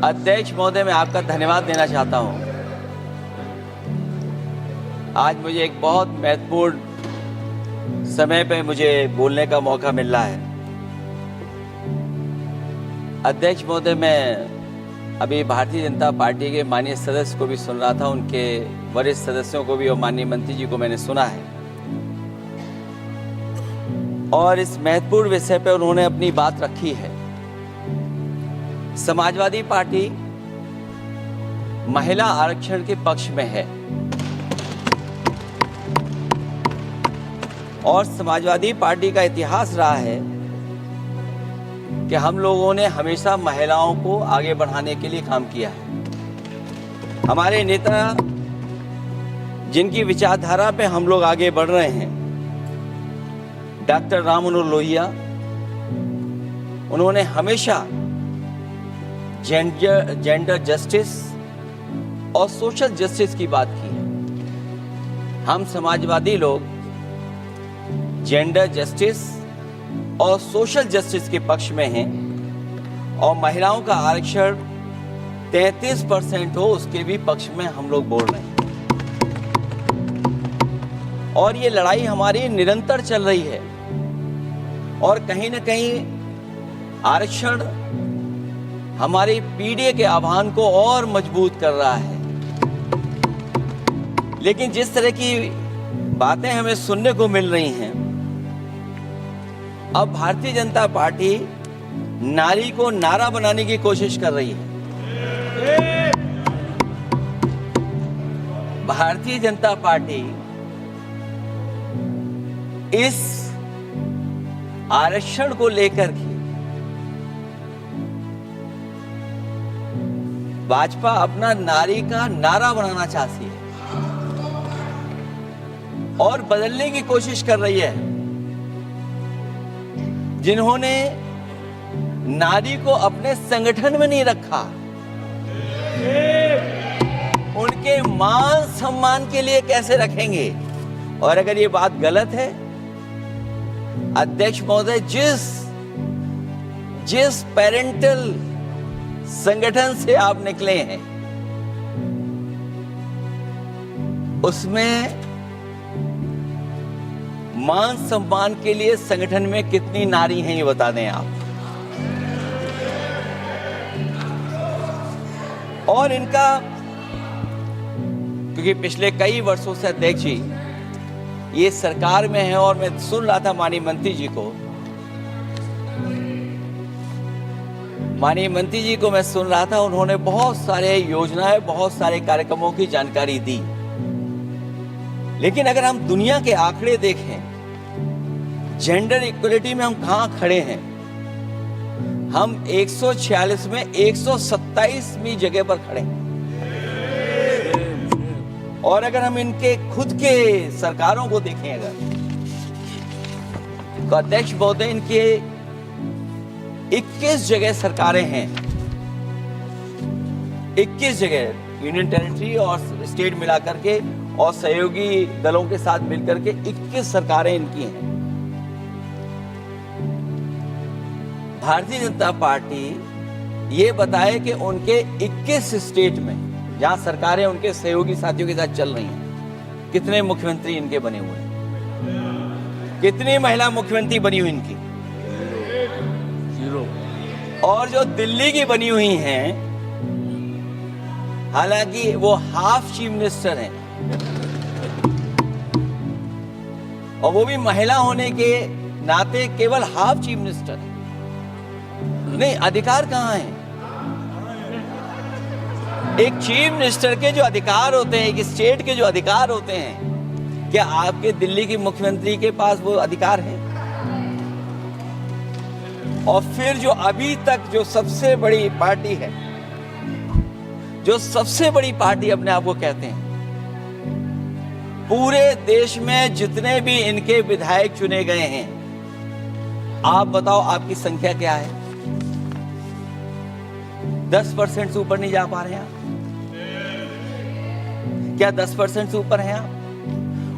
अध्यक्ष महोदय, मैं आपका धन्यवाद देना चाहता हूं। आज मुझे एक बहुत महत्वपूर्ण समय पे मुझे बोलने का मौका मिल रहा है। अध्यक्ष महोदय, मैं अभी भारतीय जनता पार्टी के माननीय सदस्य को भी सुन रहा था, उनके वरिष्ठ सदस्यों को भी और माननीय मंत्री जी को मैंने सुना है, और इस महत्वपूर्ण विषय पर उन्होंने अपनी बात रखी है। समाजवादी पार्टी महिला आरक्षण के पक्ष में है और समाजवादी पार्टी का इतिहास रहा है कि हम लोगों ने हमेशा महिलाओं को आगे बढ़ाने के लिए काम किया है। हमारे नेता जिनकी विचारधारा पे हम लोग आगे बढ़ रहे हैं, डॉक्टर राम मनोहर लोहिया, उन्होंने हमेशा जेंडर जस्टिस और सोशल जस्टिस की बात की है। हम समाजवादी लोग जेंडर जस्टिस और सोशल जस्टिस के पक्ष में हैं और महिलाओं का आरक्षण 33% हो उसके भी पक्ष में हम लोग बोल रहे हैं। और ये लड़ाई हमारी निरंतर चल रही है और कहीं न कहीं आरक्षण हमारी पीढ़ी के आह्वान को और मजबूत कर रहा है। लेकिन जिस तरह की बातें हमें सुनने को मिल रही हैं, अब भारतीय जनता पार्टी नारी को नारा बनाने की कोशिश कर रही है। भारतीय जनता पार्टी इस आरक्षण को लेकर के भाजपा अपना नारी का नारा बनाना चाहती है और बदलने की कोशिश कर रही है। जिन्होंने नारी को अपने संगठन में नहीं रखा, उनके मान सम्मान के लिए कैसे रखेंगे? और अगर ये बात गलत है, अध्यक्ष महोदय, जिस पेरेंटल संगठन से आप निकले हैं उसमें मान सम्मान के लिए संगठन में कितनी नारी हैं ये बता दें आप। और इनका, क्योंकि पिछले कई वर्षों से अध्यक्ष जी ये सरकार में है और मैं सुन रहा था माननीय मंत्री जी को मैं सुन रहा था, उन्होंने बहुत सारे योजनाएं, बहुत सारे कार्यक्रमों की जानकारी दी। लेकिन अगर हम दुनिया के आंकड़े देखें, जेंडर इक्वलिटी में हम कहां खड़े हैं? हम 146 में 127वीं जगह पर खड़े हैं। और अगर हम इनके खुद के सरकारों को देखें अगर, तो अध्यक्ष महोदय, इनके 21 जगह सरकारें हैं। 21 जगह यूनियन टेरिटरी और स्टेट मिलाकर के और सहयोगी दलों के साथ मिलकर के 21 सरकारें इनकी हैं। भारतीय जनता पार्टी ये बताए कि उनके 21 स्टेट में जहां सरकारें उनके सहयोगी साथियों के साथ चल रही हैं, कितने मुख्यमंत्री इनके बने हुए हैं? कितनी महिला मुख्यमंत्री बनी हुई इनकी? और जो दिल्ली की बनी हुई हैं, हालांकि वो हाफ चीफ मिनिस्टर हैं और वो भी महिला होने के नाते केवल हाफ चीफ मिनिस्टर हैं। नहीं, अधिकार कहां है? एक चीफ मिनिस्टर के जो अधिकार होते हैं, एक स्टेट के जो अधिकार होते हैं, क्या आपके दिल्ली की मुख्यमंत्री के पास वो अधिकार है? और फिर जो अभी तक जो सबसे बड़ी पार्टी है, जो सबसे बड़ी पार्टी अपने आप को कहते हैं, पूरे देश में जितने भी इनके विधायक चुने गए हैं, आप बताओ आपकी संख्या क्या है? 10% से ऊपर नहीं जा पा रहे हैं आप? क्या 10% से ऊपर हैं आप?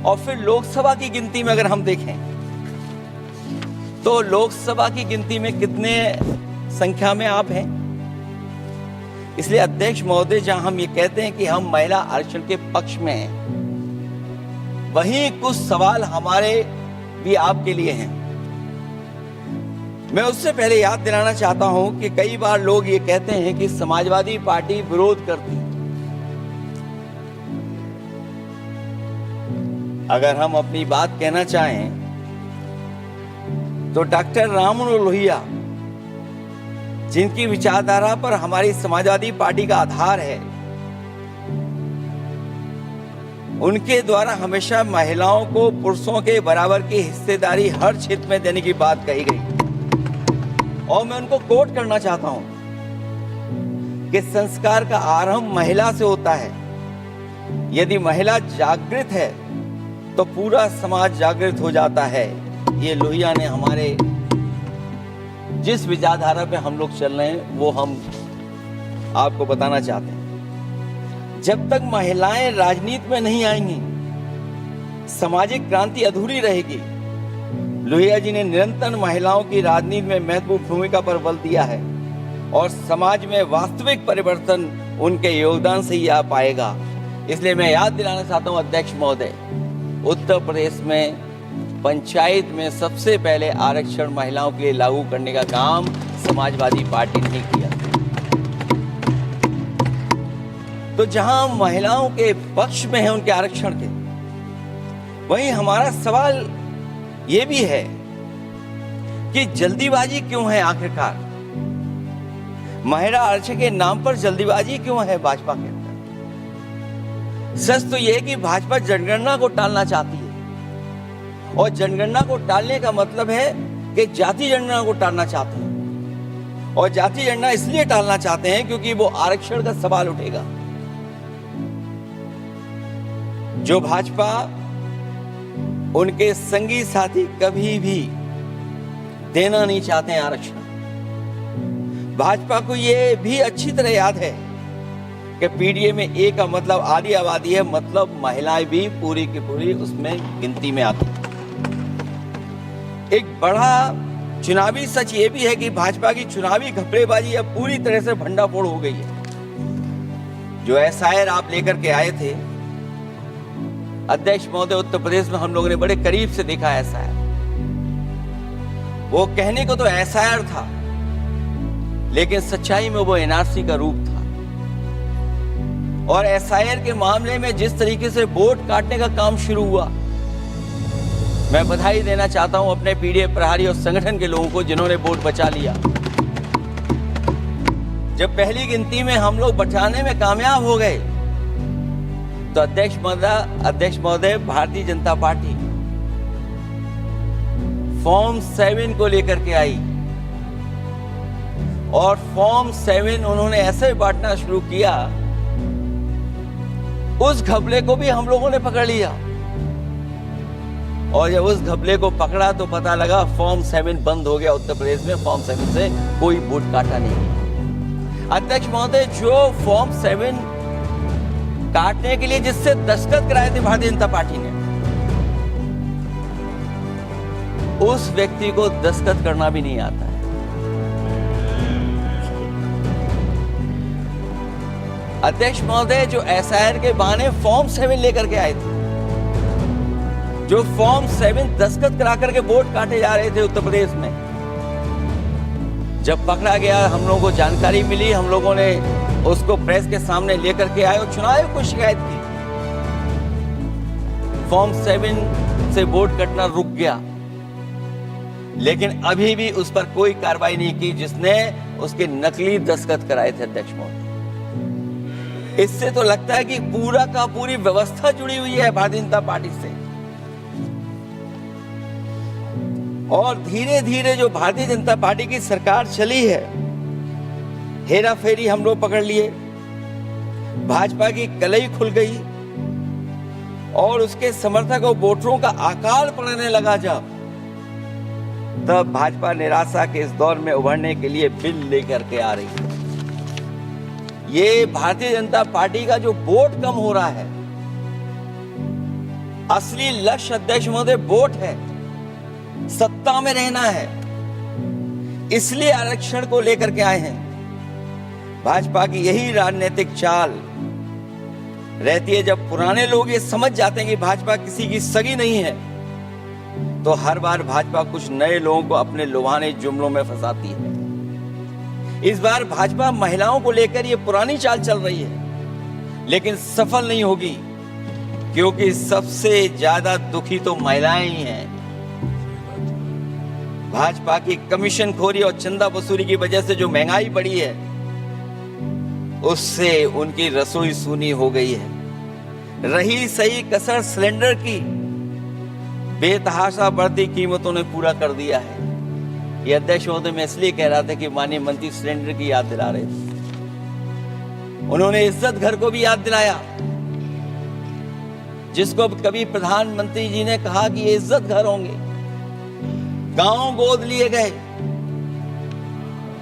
और फिर लोकसभा की गिनती में अगर हम देखें तो लोकसभा की गिनती में कितने संख्या में आप हैं? इसलिए अध्यक्ष महोदय, जहां हम ये कहते हैं कि हम महिला आरक्षण के पक्ष में हैं, वहीं कुछ सवाल हमारे भी आपके लिए हैं। मैं उससे पहले याद दिलाना चाहता हूं कि कई बार लोग ये कहते हैं कि समाजवादी पार्टी विरोध करती है। अगर हम अपनी बात कहना चाहें तो डॉक्टर राममनोहर लोहिया, जिनकी विचारधारा पर हमारी समाजवादी पार्टी का आधार है, उनके द्वारा हमेशा महिलाओं को पुरुषों के बराबर की हिस्सेदारी हर क्षेत्र में देने की बात कही गई। और मैं उनको कोट करना चाहता हूं कि संस्कार का आरंभ महिला से होता है। यदि महिला जागृत है तो पूरा समाज जागृत हो जाता है। ये लोहिया ने हमारे जिस विचारधारा पे हम लोग चल रहे हैं वो हम आपको बताना चाहते हैं। जब तक महिलाएं राजनीति में नहीं आएंगी, सामाजिक क्रांति अधूरी रहेगी। लोहिया जी ने निरंतर महिलाओं की राजनीति में महत्वपूर्ण भूमिका पर बल दिया है और समाज में वास्तविक परिवर्तन उनके योगदान से ही आ पाएगा। इसलिए मैं याद दिलाना चाहता हूं अध्यक्ष महोदय, उत्तर प्रदेश में पंचायत में सबसे पहले आरक्षण महिलाओं के लिए लागू करने का काम समाजवादी पार्टी ने किया। तो जहां महिलाओं के पक्ष में है उनके आरक्षण के, वहीं हमारा सवाल यह भी है कि जल्दीबाजी क्यों है आखिरकार? महिला आरक्षण के नाम पर जल्दीबाजी क्यों है भाजपा के अंदर? सच तो यह है कि भाजपा जनगणना को टालना चाहती है, और जनगणना को टालने का मतलब है कि जाति जनगणना को टालना चाहते हैं। और जाति जनगणना इसलिए टालना चाहते हैं क्योंकि वो आरक्षण का सवाल उठेगा। जो भाजपा, उनके संगी साथी कभी भी देना नहीं चाहते हैं आरक्षण। भाजपा को यह भी अच्छी तरह याद है कि पीडीए में ए का मतलब आधी आबादी है, मतलब महिलाएं भी पूरी की पूरी उसमें गिनती में आती है। एक बड़ा चुनावी सच ये भी है कि भाजपा की चुनावी घपलेबाजी अब पूरी तरह से भंडाफोड़ हो गई है। जो एसआईआर आप लेकर के आए थे अध्यक्ष महोदय, उत्तर प्रदेश में हम लोगों ने बड़े करीब से देखा एसआईआर। वो कहने को तो एसआईआर था, लेकिन सच्चाई में वो एनआरसी का रूप था। और एसआईआर के मामले में जिस तरीके से वोट काटने का काम शुरू हुआ, मैं बधाई देना चाहता हूं अपने पीडीए प्रहारी और संगठन के लोगों को जिन्होंने वोट बचा लिया। जब पहली गिनती में हम लोग बचाने में कामयाब हो गए तो अध्यक्ष महोदय, भारतीय जनता पार्टी फॉर्म 7 को लेकर के आई और फॉर्म 7 उन्होंने ऐसे बांटना शुरू किया, उस घपले को भी हम लोगों ने पकड़ लिया। और जब उस घपले को पकड़ा तो पता लगा फॉर्म 7 बंद हो गया उत्तर प्रदेश में। फॉर्म 7 से कोई वोट काटा नहीं। अध्यक्ष महोदय, जो फॉर्म 7 काटने के लिए जिससे दस्तखत कराए थे भारतीय जनता पार्टी ने, उस व्यक्ति को दस्तखत करना भी नहीं आता है। अध्यक्ष महोदय, जो एसआईआर के बहाने फॉर्म 7 लेकर के आए थे, जो फॉर्म 7 दस्तखत करा करके वोट काटे जा रहे थे उत्तर प्रदेश में, जब पकड़ा गया, हम लोगों को जानकारी मिली, हम लोगों ने उसको प्रेस के सामने लेकर के आए और चुनाव आयोग को शिकायत की। फॉर्म 7 से वोट कटना रुक गया, लेकिन अभी भी उस पर कोई कार्रवाई नहीं की जिसने उसके नकली दस्तखत कराए थे। अध्यक्ष महोदय, इससे तो लगता है कि पूरा का पूरी व्यवस्था जुड़ी हुई है भारतीय जनता पार्टी से। और धीरे धीरे जो भारतीय जनता पार्टी की सरकार चली है, हेरा फेरी हम लोग पकड़ लिए, भाजपा की कलई खुल गई और उसके समर्थक और वोटरों का अकाल पड़ने लगा। तब भाजपा निराशा के इस दौर में उभरने के लिए बिल लेकर के आ रही है। ये भारतीय जनता पार्टी का जो वोट कम हो रहा है, असली लक्ष्य अध्यक्ष महोदय वोट है, सत्ता में रहना है। इसलिए आरक्षण को लेकर के आए हैं। भाजपा की यही राजनीतिक चाल रहती है। जब पुराने लोग ये समझ जाते हैं कि भाजपा किसी की सगी नहीं है, तो हर बार भाजपा कुछ नए लोगों को अपने लुभाने जुमलों में फंसाती है। इस बार भाजपा महिलाओं को लेकर ये पुरानी चाल चल रही है, लेकिन सफल नहीं होगी, क्योंकि सबसे ज्यादा दुखी तो महिलाएं ही हैं। भाजपा की कमीशनखोरी और चंदा वसूली की वजह से जो महंगाई बढ़ी है, उससे उनकी रसोई सूनी हो गई है। रही सही कसर सिलेंडर की, बेतहाशा बढ़ती कीमतों ने पूरा कर दिया है। ये अध्यक्ष महोदय मैं इसलिए कह रहा था कि माननीय मंत्री सिलेंडर की याद दिला रहे थे। उन्होंने इज्जत घर को भी याद दिलाया, जिसको कभी प्रधानमंत्री जी ने कहा कि ये इज्जत घर होंगे। गांव गोद लिए गए,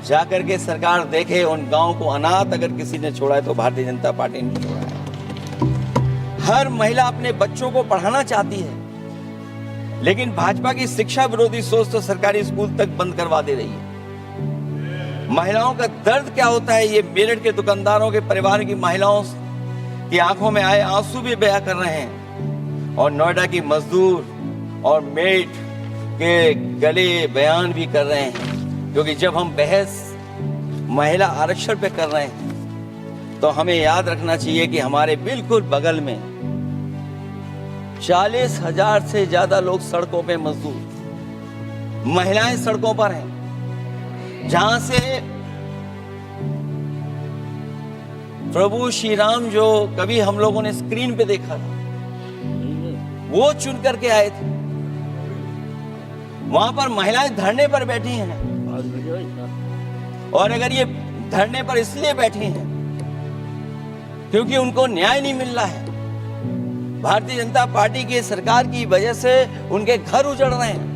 जाकर के सरकार देखे उन गांव को अनाथ अगर किसी ने छोड़ा है तो भारतीय जनता पार्टी ने छोड़ा है। हर महिला अपने बच्चों को पढ़ाना चाहती है, लेकिन भाजपा की शिक्षा विरोधी सोच तो सरकारी स्कूल तक बंद करवा दे रही है। महिलाओं का दर्द क्या होता है, ये मेरठ के दुकानदारों के परिवार की महिलाओं की आंखों में आए आंसू भी बयां कर रहे हैं, और नोएडा की मजदूर और मेट के गले बयान भी कर रहे हैं। क्योंकि जब हम बहस महिला आरक्षण पे कर रहे हैं, तो हमें याद रखना चाहिए कि हमारे बिल्कुल बगल में 40,000 से ज्यादा लोग सड़कों पे मजदूर, महिलाएं सड़कों पर हैं, जहां से प्रभु श्री राम जो कभी हम लोगों ने स्क्रीन पे देखा था, वो चुन करके आए थे। वहां पर महिलाएं धरने पर बैठी हैं, और अगर ये धरने पर इसलिए बैठी हैं क्योंकि उनको न्याय नहीं मिल रहा है। भारतीय जनता पार्टी की सरकार की वजह से उनके घर उजड़ रहे हैं।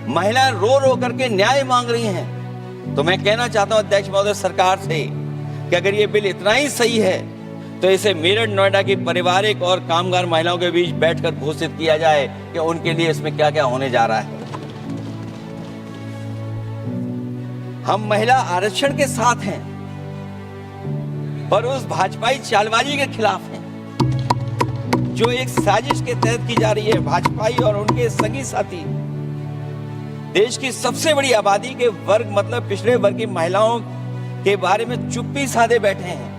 महिलाएं रो रो करके न्याय मांग रही हैं। तो मैं कहना चाहता हूं अध्यक्ष महोदय सरकार से कि अगर ये बिल इतना ही सही है, तो इसे मेरठ नोएडा की पारिवारिक और कामगार महिलाओं के बीच बैठकर घोषित किया जाए कि उनके लिए इसमें क्या क्या होने जा रहा है। हम महिला आरक्षण के साथ हैं, पर उस भाजपाई चालबाजी के खिलाफ हैं, जो एक साजिश के तहत की जा रही है। भाजपाई और उनके संगी साथी देश की सबसे बड़ी आबादी के वर्ग मतलब पिछड़े वर्ग की महिलाओं के बारे में चुप्पी साधे बैठे हैं।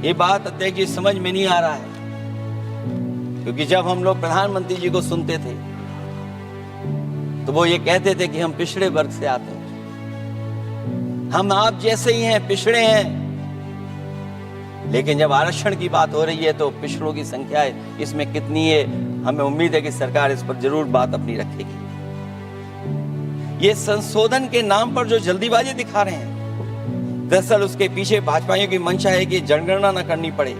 ये बात अध्यक्ष जी समझ में नहीं आ रहा है, क्योंकि जब हम लोग प्रधानमंत्री जी को सुनते थे तो वो ये कहते थे कि हम पिछड़े वर्ग से आते हैं, हम आप जैसे ही हैं, पिछड़े हैं। लेकिन जब आरक्षण की बात हो रही है तो पिछड़ों की संख्या इसमें कितनी है, हमें उम्मीद है कि सरकार इस पर जरूर बात अपनी रखेगी। ये संशोधन के नाम पर जो जल्दीबाजी दिखा रहे हैं, दरअसल उसके पीछे भाजपाइयों की मंशा है कि जनगणना न करनी पड़े,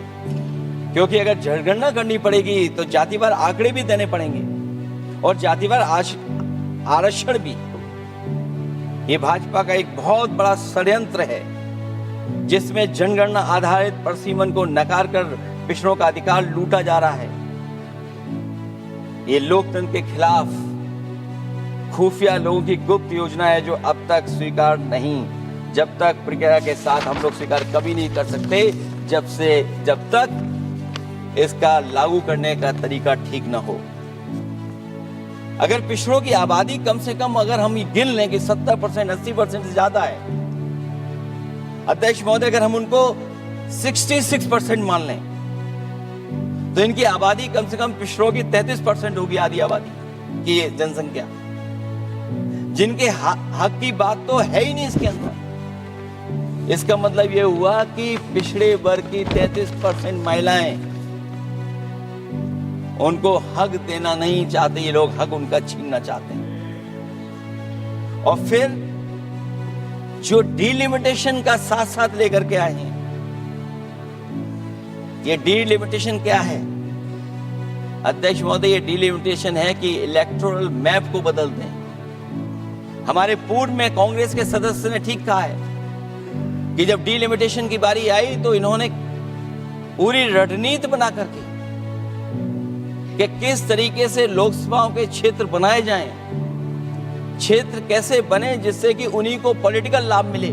क्योंकि अगर जनगणना करनी पड़ेगी तो जातिवार आंकड़े भी देने पड़ेंगे और जातिवार आरक्षण भी। ये भाजपा का एक बहुत बड़ा षड्यंत्र है, जिसमें जनगणना आधारित परसीमन को नकार कर पिछड़ों का अधिकार लूटा जा रहा है। ये लोकतंत्र के खिलाफ खुफिया लोगों की गुप्त योजना है, जो अब तक स्वीकार नहीं, जब तक प्रक्रिया के साथ हम लोग स्वीकार कभी नहीं कर सकते, जब तक इसका लागू करने का तरीका ठीक ना हो। अगर पिछड़ों की आबादी कम से कम अगर हम गिन लें कि 70%, 80% से ज्यादा है, अध्यक्ष महोदय अगर हम उनको 66% मान लें, तो इनकी आबादी कम से कम पिछड़ों की 33% होगी, आधी आबादी की जनसंख्या, जिनके हक की बात तो है ही नहीं इसके अंदर। इसका मतलब यह हुआ कि पिछड़े वर्ग की 33% महिलाएं, उनको हक देना नहीं चाहते ये लोग, हक उनका छीनना चाहते हैं। और फिर जो डिलिमिटेशन का साथ साथ लेकर के आए हैं, ये डिलिमिटेशन क्या है अध्यक्ष महोदय? ये डिलिमिटेशन है कि इलेक्टोरल मैप को बदल दें। हमारे पूर्व में कांग्रेस के सदस्य ने ठीक कहा है कि जब डिलिमिटेशन की बारी आई तो इन्होंने पूरी रणनीति बना करके कि किस तरीके से लोकसभाओं के क्षेत्र बनाए जाएं क्षेत्र कैसे बने जिससे कि उन्हीं को पॉलिटिकल लाभ मिले।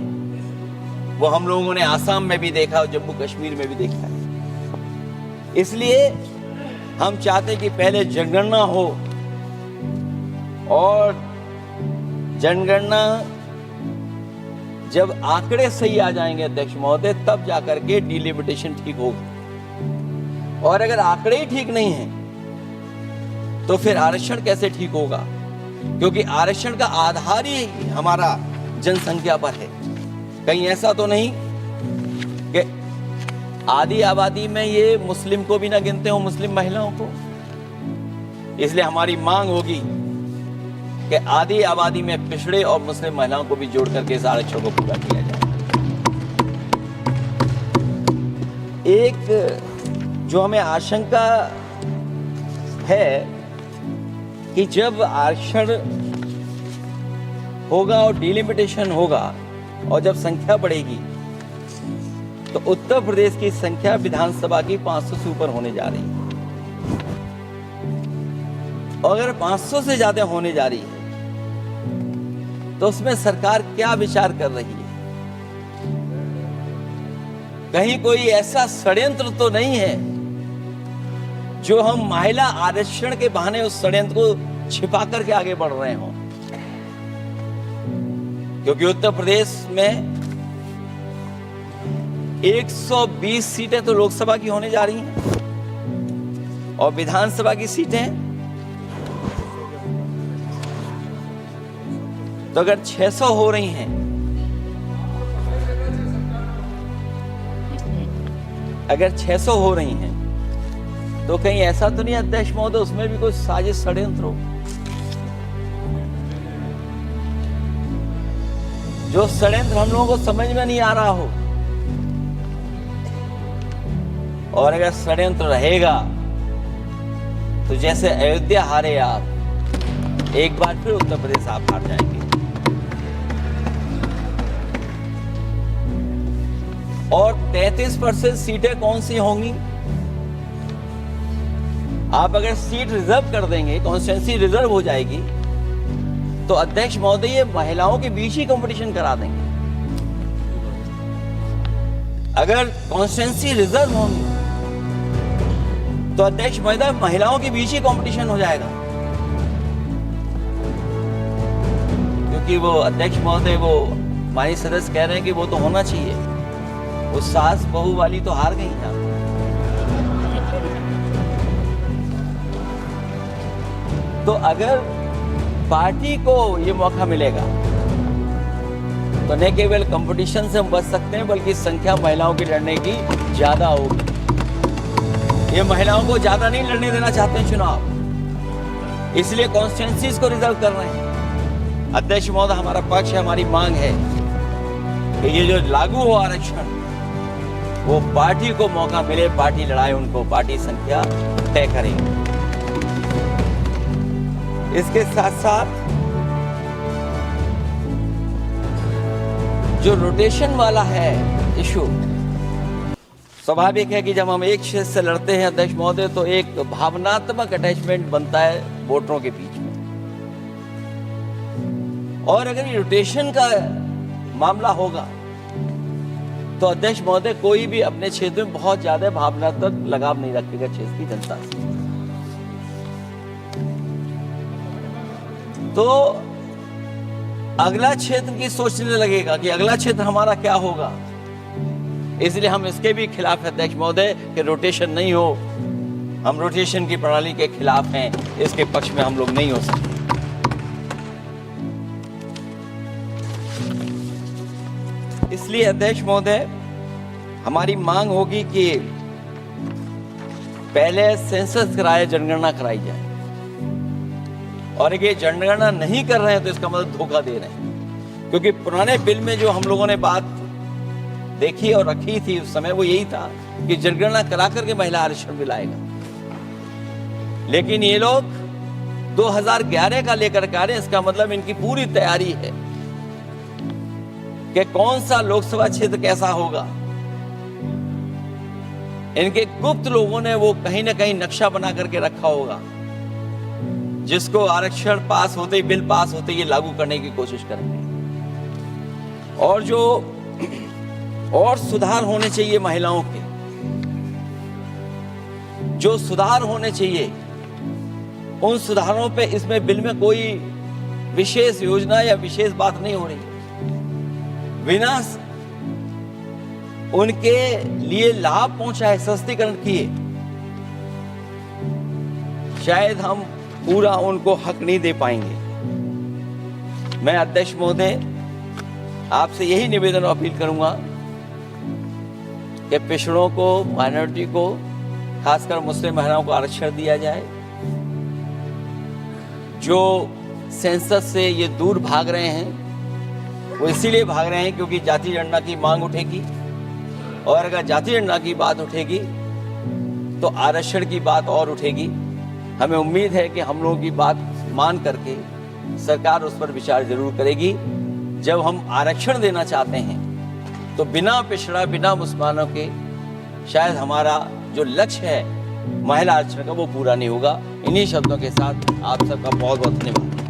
वो हम लोगों ने आसाम में भी देखा और जम्मू कश्मीर में भी देखा है। इसलिए हम चाहते कि पहले जनगणना हो और जनगणना जब आंकड़े सही आ जाएंगे अध्यक्ष महोदय, तब जाकर के डिलिमिटेशन ठीक होगी। और अगर आंकड़े ही ठीक नहीं हैं तो फिर आरक्षण कैसे ठीक होगा? क्योंकि आरक्षण का आधार ही हमारा जनसंख्या पर है। कहीं ऐसा तो नहीं कि आधी आबादी में ये मुस्लिम को भी ना गिनते हो, मुस्लिम महिलाओं को। इसलिए हमारी मांग होगी कि आधी आबादी में पिछड़े और मुस्लिम महिलाओं को भी जोड़ करके इस आरक्षण को पूरा किया जाए। एक जो हमें आशंका है कि जब आरक्षण होगा और डिलिमिटेशन होगा और जब संख्या बढ़ेगी तो उत्तर प्रदेश की संख्या विधानसभा की 500 से ऊपर होने जा रही है। और अगर 500 से ज्यादा होने जा रही है तो उसमें सरकार क्या विचार कर रही है? कहीं कोई ऐसा षड्यंत्र तो नहीं है जो हम महिला आरक्षण के बहाने उस षड्यंत्र को छिपा करके आगे बढ़ रहे हों? क्योंकि उत्तर प्रदेश में 120 सीटें तो लोकसभा की होने जा रही हैं और विधानसभा की सीटें तो अगर 600 हो रही हैं, अगर 600 हो रही हैं तो कहीं ऐसा तो नहीं अध्यक्ष महोदय उसमें भी कोई साजिश षड्यंत्र हो? जो षड्यंत्र हम लोगों को समझ में नहीं आ रहा हो। और अगर षड्यंत्र रहेगा तो जैसे अयोध्या हारे आप, एक बार फिर उत्तर प्रदेश आप हार जाएंगे। और 33% सीटें कौन सी होंगी? आप अगर सीट रिजर्व कर देंगे, कॉन्स्टिट्यूंसी रिजर्व हो जाएगी, तो अध्यक्ष महोदय ये महिलाओं के बीच ही कंपटीशन करा देंगे। अगर कॉन्स्टिट्यूंसी रिजर्व होंगी तो अध्यक्ष महोदय महिलाओं के बीच ही कंपटीशन हो जाएगा। क्योंकि वो अध्यक्ष महोदय वो हमारे सदस्य कह रहे हैं कि वो तो होना चाहिए, वो सास बहू वाली तो हार गई ना। तो अगर पार्टी को ये मौका मिलेगा तो न केवल कंपटीशन से हम बच सकते हैं बल्कि संख्या महिलाओं की लड़ने की ज्यादा होगी। ये महिलाओं को ज्यादा नहीं लड़ने देना चाहते हैं चुनाव, इसलिए कॉन्स्टिट्यूंसीज को रिजर्व कर रहे हैं। अध्यक्ष महोदय हमारा पक्ष है, हमारी मांग है कि ये जो लागू हो आरक्षण वो पार्टी को मौका मिले, पार्टी लड़ाए उनको, पार्टी संख्या तय करेंगे। इसके साथ साथ जो रोटेशन वाला है इशू, स्वाभाविक है कि जब हम एक क्षेत्र से लड़ते हैं अध्यक्ष महोदय तो एक भावनात्मक अटैचमेंट बनता है वोटरों के बीच में। और अगर ये रोटेशन का मामला होगा तो अध्यक्ष महोदय कोई भी अपने क्षेत्र में बहुत ज्यादा भावनात्मक लगाव नहीं रखेगा क्षेत्र की जनता से। तो अगला क्षेत्र की सोचने लगेगा कि अगला क्षेत्र हमारा क्या होगा। इसलिए हम इसके भी खिलाफ है अध्यक्ष महोदय कि रोटेशन नहीं हो। हम रोटेशन की प्रणाली के खिलाफ हैं, इसके पक्ष में हम लोग नहीं हो सकते। इसलिए अध्यक्ष महोदय हमारी मांग होगी कि पहले सेंसस कराए, जनगणना कराई जाए। और ये जनगणना नहीं कर रहे हैं तो इसका मतलब धोखा दे रहे हैं। क्योंकि पुराने बिल में जो हम लोगों ने बात देखी और रखी थी उस समय वो यही था कि जनगणना करा करके महिला आरक्षण मिलाएगा। लेकिन ये लोग 2011 का लेकर के आ रहे हैं। इसका मतलब इनकी पूरी तैयारी है कि कौन सा लोकसभा क्षेत्र कैसा होगा। इनके गुप्त लोगों ने वो कहीं ना कहीं नक्शा बना करके रखा होगा जिसको आरक्षण पास होते ही, बिल पास होते ही ये लागू करने की कोशिश करेंगे। और जो और सुधार होने चाहिए महिलाओं के, जो सुधार होने चाहिए उन सुधारों पे इसमें बिल में कोई विशेष योजना या विशेष बात नहीं हो रही। बिना उनके लिए लाभ पहुंचाए, सशक्तिकरण किए, शायद हम पूरा उनको हक नहीं दे पाएंगे। मैं अध्यक्ष महोदय आपसे यही निवेदन और अपील करूंगा कि पिछड़ों को, माइनॉरिटी को, खासकर मुस्लिम महिलाओं को आरक्षण दिया जाए। जो सेंसस से ये दूर भाग रहे हैं वो इसीलिए भाग रहे हैं क्योंकि जाति जनगणना की मांग उठेगी, और अगर जाति जनगणना की बात उठेगी तो आरक्षण की बात और उठेगी। हमें उम्मीद है कि हम लोगों की बात मान करके सरकार उस पर विचार जरूर करेगी। जब हम आरक्षण देना चाहते हैं तो बिना पिछड़ा, बिना मुसलमानों के शायद हमारा जो लक्ष्य है महिला आरक्षण का वो पूरा नहीं होगा। इन्हीं शब्दों के साथ आप सबका बहुत बहुत धन्यवाद।